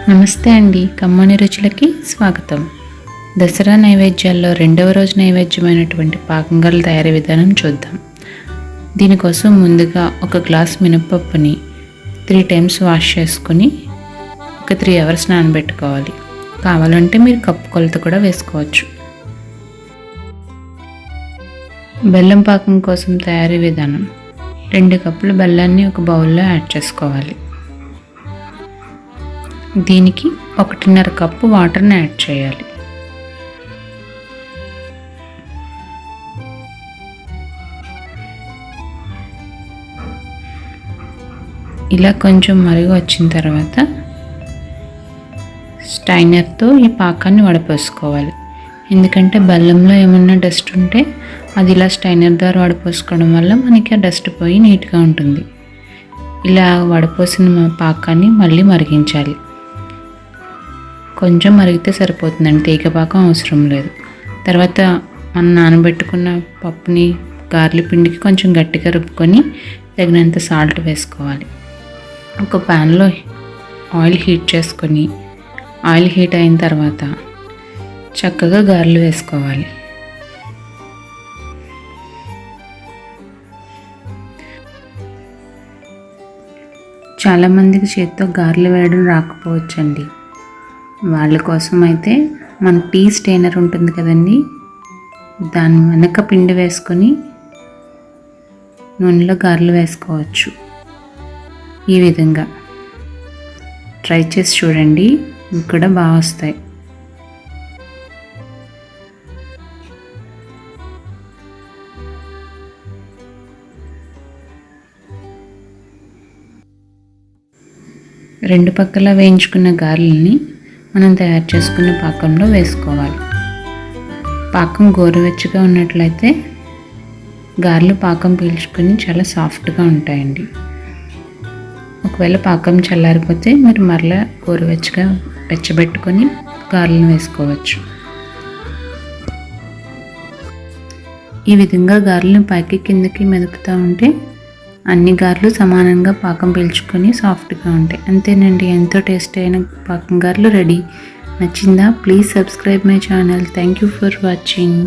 నమస్తే అండి, కమ్మని రుచులకి స్వాగతం. దసరా నైవేద్యాల్లో రెండవ రోజు నైవేద్యమైనటువంటి పాకంగాల తయారీ విధానం చూద్దాం. దీనికోసం ముందుగా ఒక గ్లాస్ మినపప్పుని 3 times వాష్ చేసుకుని ఒక 3 hours నానబెట్టుకోవాలి. కావాలంటే మీరు కప్పు కొలత కూడా వేసుకోవచ్చు. బెల్లం పాకం కోసం తయారీ విధానం: 2 కప్పుల బెల్లాన్ని ఒక బౌల్లో యాడ్ చేసుకోవాలి. దీనికి 1.5 కప్పు వాటర్ని యాడ్ చేయాలి. ఇలా కొంచెం మరుగు వచ్చిన తర్వాత స్టైనర్తో ఈ పాకాన్ని వడపోసుకోవాలి. ఎందుకంటే బెల్లంలో ఏమన్నా డస్ట్ ఉంటే అది ఇలా స్టైనర్ ద్వారా వడపోసుకోవడం వల్ల మనకి ఆ డస్ట్ పోయి నీట్గా ఉంటుంది. ఇలా వడపోసిన పాకాన్ని మళ్ళీ మరిగించాలి. కొంచెం మరిగితే సరిపోతుందండి, తీగ పాకం అవసరం లేదు. తర్వాత మనం నానబెట్టుకున్న పప్పుని గార్లి పిండికి కొంచెం గట్టిగా రుబ్బుకొని తగినంత సాల్ట్ వేసుకోవాలి. ఒక ప్యాన్లో ఆయిల్ హీట్ చేసుకొని ఆయిల్ హీట్ అయిన తర్వాత చక్కగా గారెలు వేసుకోవాలి. చాలామందికి చేతితో గారెలు వేయడం రాకపోవచ్చండి. వాళ్ళ కోసం అయితే మన టీ స్టెయినర్ ఉంటుంది కదండి, దాని వెనక పిండి వేసుకొని నూనెలో గారెలు వేసుకోవచ్చు. ఈ విధంగా ట్రై చేసి చూడండి, ఇవి కూడా బాగా వస్తాయి. రెండు పక్కల వేయించుకున్న గారెలని మనం తయారు చేసుకున్న పాకంలో వేసుకోవాలి. పాకం గోరువెచ్చగా ఉన్నట్లయితే గారెలు పాకం పీల్చుకొని చాలా సాఫ్ట్గా ఉంటాయండి. ఒకవేళ పాకం చల్లారిపోతే మీరు మరలా గోరువెచ్చగా వెచ్చబెట్టుకొని గారెలను వేసుకోవచ్చు. ఈ విధంగా గారెలను పైకి కిందకి మెదుపుతూ ఉంటే అన్ని గారెలు సమానంగా పాకం పీల్చుకొని సాఫ్ట్గా ఉంటాయి. అంతేనండి, ఎంతో టేస్టీ అయిన పాకం గారెలు రెడీ. నచ్చిందా? Please subscribe my channel. Thank you for watching.